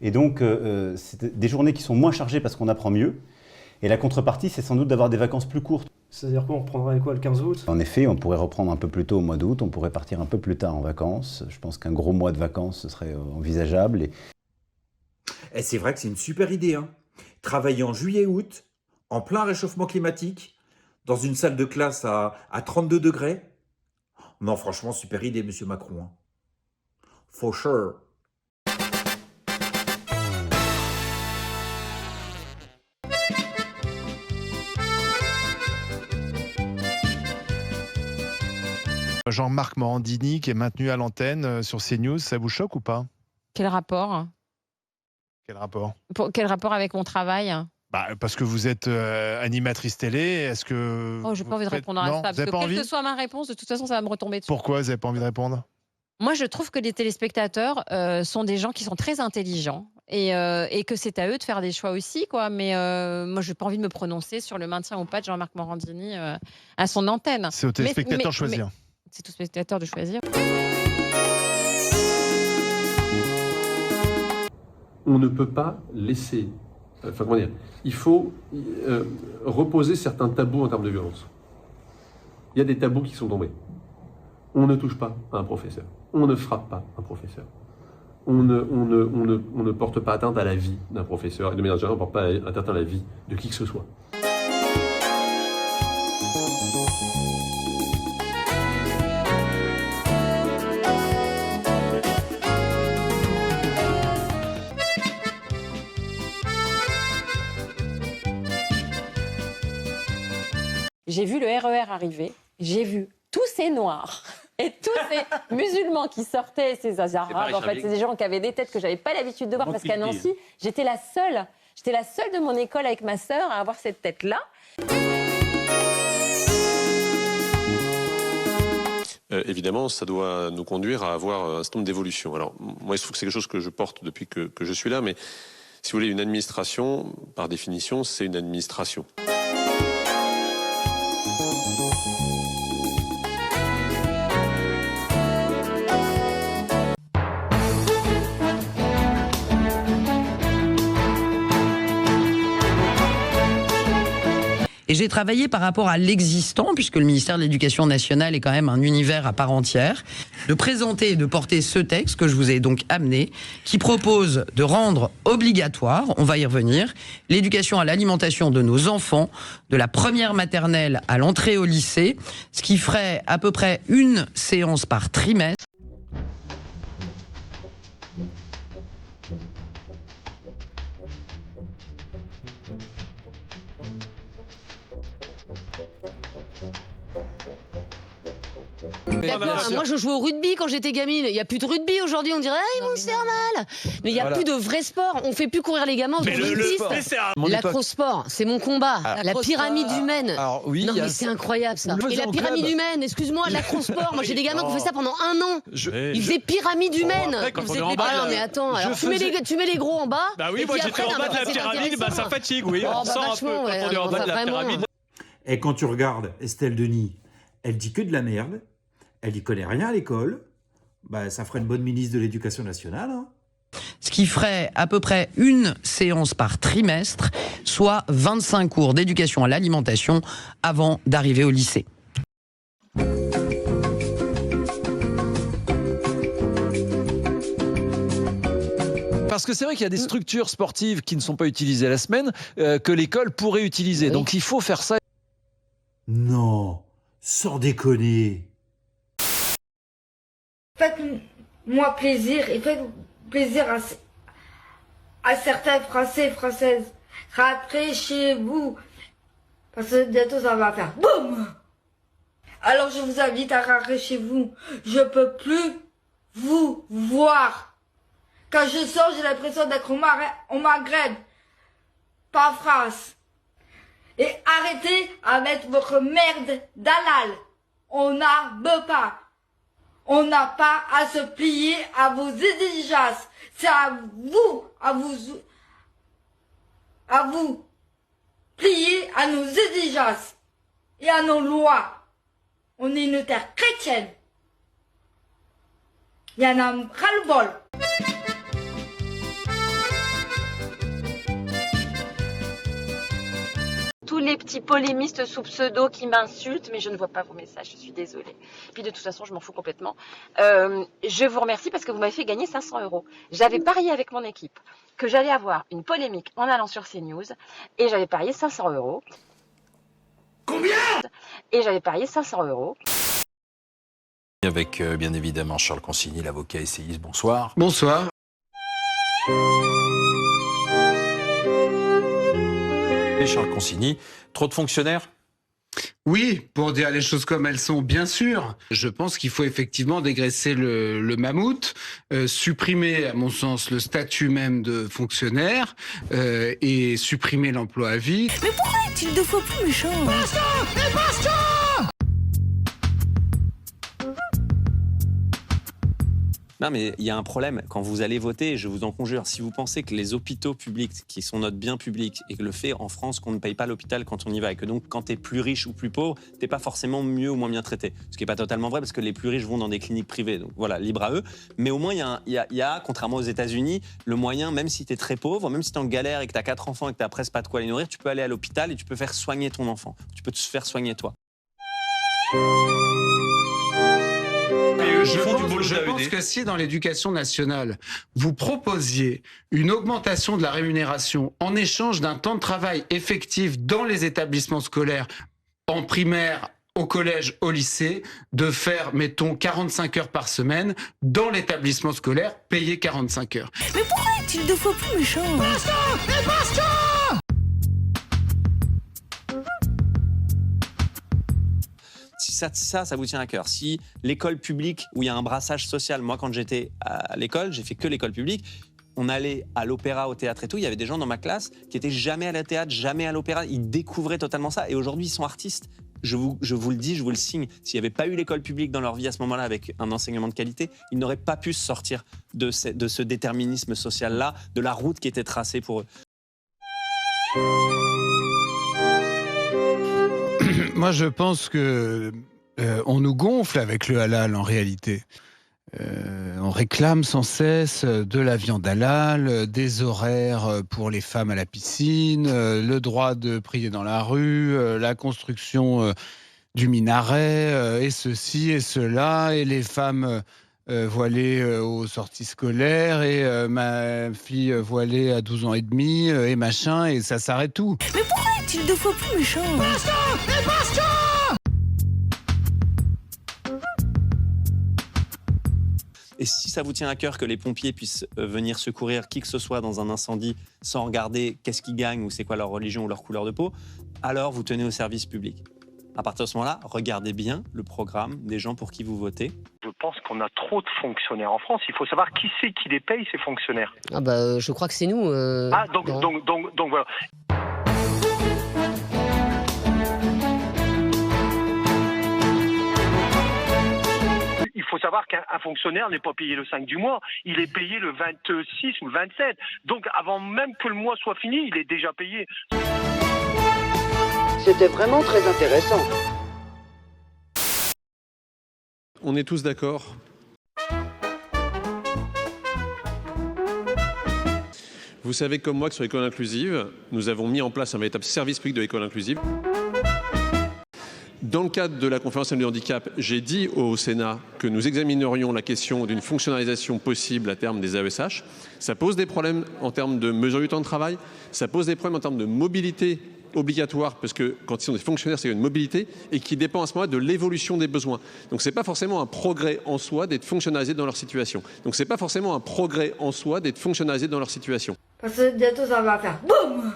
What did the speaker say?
Et donc, c'est des journées qui sont moins chargées parce qu'on apprend mieux. Et la contrepartie, c'est sans doute d'avoir des vacances plus courtes. C'est-à-dire quoi, on reprendra quoi, le 15 août? En effet, on pourrait reprendre un peu plus tôt au mois d'août, on pourrait partir un peu plus tard en vacances. Je pense qu'un gros mois de vacances, ce serait envisageable. Et c'est vrai que c'est une super idée, hein. Travailler en juillet-août, en plein réchauffement climatique, dans une salle de classe à 32 degrés. Non, franchement, super idée, monsieur Macron, hein. For sure. Jean-Marc Morandini qui est maintenu à l'antenne sur CNews, ça vous choque ou pas? Quel rapport? Quel rapport? Quel rapport avec mon travail? Parce que vous êtes animatrice télé, est-ce que... Oh, j'ai pas envie de répondre à ça, parce que quelle que soit ma réponse, de toute façon, ça va me retomber dessus. Pourquoi vous n'avez pas envie de répondre? Moi, je trouve que les téléspectateurs sont des gens qui sont très intelligents et que c'est à eux de faire des choix aussi, quoi. Mais moi, je n'ai pas envie de me prononcer sur le maintien ou pas de Jean-Marc Morandini à son antenne. C'est aux téléspectateurs de choisir. C'est aux téléspectateurs de choisir. On ne peut pas laisser... Enfin, comment dire, il faut reposer certains tabous en termes de violence. Il y a des tabous qui sont tombés. On ne touche pas à un professeur. On ne frappe pas un professeur. On ne porte pas atteinte à la vie d'un professeur. Et de manière générale, on ne porte pas atteinte à la vie de qui que ce soit. J'ai vu le RER arriver, j'ai vu tous ces noirs et tous ces musulmans qui sortaient, ces arabes, en fait, c'est des gens qui avaient des têtes que j'avais pas l'habitude de voir parce qu'à Nancy, j'étais la seule de mon école avec ma sœur à avoir cette tête-là. Évidemment, ça doit nous conduire à avoir un certain nombre d'évolutions. Alors, moi, il se trouve que c'est quelque chose que je porte depuis que je suis là, mais si vous voulez, une administration, par définition, c'est une administration. Et j'ai travaillé par rapport à l'existant, puisque le ministère de l'Éducation nationale est quand même un univers à part entière, de présenter et de porter ce texte que je vous ai donc amené, qui propose de rendre obligatoire, on va y revenir, l'éducation à l'alimentation de nos enfants, de la première maternelle à l'entrée au lycée, ce qui ferait à peu près une séance par trimestre. Moi je jouais au rugby quand j'étais gamine. Il n'y a plus de rugby aujourd'hui. On dirait ils vont se faire mal. Mais il n'y a plus de vrai sport. On fait plus courir les gamins. L'acrosport, c'est mon combat. La pyramide humaine. Alors, oui, non mais c'est incroyable ça. Et la pyramide humaine, excuse-moi, l'acrosport. Moi j'ai des gamins qui ont fait ça pendant 1 an. Ils faisaient pyramide humaine. Non mais attends. Alors, tu mets les gros en bas. Bah oui, moi j'étais en bas de la pyramide. Bah ça fatigue, oui. On sent un peu quand on est en bas de la pyramide. Et quand tu regardes Estelle Denis, elle dit que de la merde. Elle n'y connaît rien à l'école. Bah, ça ferait une bonne ministre de l'Éducation nationale. Hein. Ce qui ferait à peu près une séance par trimestre, soit 25 cours d'éducation à l'alimentation avant d'arriver au lycée. Parce que c'est vrai qu'il y a des structures sportives qui ne sont pas utilisées la semaine, que l'école pourrait utiliser. Oui. Donc il faut faire ça. Non, sans déconner. Faites-moi plaisir et faites plaisir à certains Français et Françaises. Rentrez chez vous. Parce que bientôt ça va faire boum. Alors je vous invite à rentrer chez vous. Je peux plus vous voir. Quand je sors, j'ai l'impression d'être au Maghreb. Pas en France. Et arrêtez à mettre votre merde d'halal. On n'a pas. On n'a pas à se plier à vos exigences. C'est à vous plier à nos exigences et à nos lois. On est une terre chrétienne. Il y en a ras-le-bol. les petits polémistes sous pseudo qui m'insultent, mais je ne vois pas vos messages, je suis désolée. Puis de toute façon, je m'en fous complètement. Je vous remercie parce que vous m'avez fait gagner 500 €. J'avais parié avec mon équipe que j'allais avoir une polémique en allant sur CNews et j'avais parié 500 €. Combien? Et j'avais parié 500 €. Avec bien évidemment Charles Consigny, l'avocat essayiste. Bonsoir. Bonsoir. Et Charles Consigny, trop de fonctionnaires? Oui, pour dire les choses comme elles sont, bien sûr. Je pense qu'il faut effectivement dégraisser le mammouth, supprimer, à mon sens, le statut même de fonctionnaire et supprimer l'emploi à vie. Mais pourquoi est-il 2 fois plus méchant? Basta! Et basta! Non, mais il y a un problème. Quand vous allez voter, je vous en conjure, si vous pensez que les hôpitaux publics, qui sont notre bien public, et que le fait en France qu'on ne paye pas l'hôpital quand on y va, et que donc quand tu es plus riche ou plus pauvre, tu n'es pas forcément mieux ou moins bien traité. Ce qui n'est pas totalement vrai, parce que les plus riches vont dans des cliniques privées. Donc voilà, libre à eux. Mais au moins, il y a, contrairement aux États-Unis, le moyen, même si tu es très pauvre, même si tu es en galère et que tu as 4 enfants et que tu n'as presque pas de quoi les nourrir, tu peux aller à l'hôpital et tu peux faire soigner ton enfant. Tu peux te faire soigner toi. Je pense que si dans l'éducation nationale, vous proposiez une augmentation de la rémunération en échange d'un temps de travail effectif dans les établissements scolaires, en primaire, au collège, au lycée, de faire, mettons, 45 heures par semaine dans l'établissement scolaire, payé 45 heures. Mais pourquoi est-il 2 fois plus méchant? Basta! Et basta! Si ça vous tient à cœur. Si l'école publique, où il y a un brassage social, moi quand j'étais à l'école, j'ai fait que l'école publique, on allait à l'opéra, au théâtre et tout, il y avait des gens dans ma classe qui étaient jamais à la théâtre, jamais à l'opéra, ils découvraient totalement ça et aujourd'hui ils sont artistes. Je vous le dis, je vous le signe, s'il n'y avait pas eu l'école publique dans leur vie à ce moment-là avec un enseignement de qualité, ils n'auraient pas pu sortir de ce déterminisme social-là, de la route qui était tracée pour eux. Moi, je pense que on nous gonfle avec le halal en réalité. On réclame sans cesse de la viande halal, des horaires pour les femmes à la piscine, le droit de prier dans la rue, la construction du minaret, et ceci et cela, et les femmes voilées aux sorties scolaires, et ma fille voilée à 12 ans et demi, et machin, et ça s'arrête tout. Mais pourquoi est-il 2 fois plus méchant? Basta! Et basta! Et si ça vous tient à cœur que les pompiers puissent venir secourir qui que ce soit dans un incendie sans regarder qu'est-ce qu'ils gagnent ou c'est quoi leur religion ou leur couleur de peau, alors vous tenez au service public. À partir de ce moment-là, regardez bien le programme des gens pour qui vous votez. Je pense qu'on a trop de fonctionnaires en France. Il faut savoir qui c'est qui les paye, ces fonctionnaires. Ah bah, je crois que c'est nous. Donc voilà. Il faut savoir qu'un fonctionnaire n'est pas payé le 5 du mois, il est payé le 26 ou le 27. Donc avant même que le mois soit fini, il est déjà payé. C'était vraiment très intéressant. On est tous d'accord. Vous savez comme moi que sur l'école inclusive, nous avons mis en place un véritable service public de l'école inclusive. Dans le cadre de la conférence nationale du handicap, j'ai dit au Sénat que nous examinerions la question d'une fonctionnalisation possible à terme des AESH. Ça pose des problèmes en termes de mesure du temps de travail, ça pose des problèmes en termes de mobilité obligatoire, parce que quand ils sont des fonctionnaires, c'est une mobilité, et qui dépend à ce moment-là de l'évolution des besoins. Donc ce n'est pas forcément un progrès en soi d'être fonctionnalisé dans leur situation. Parce que bientôt ça va faire BOUM!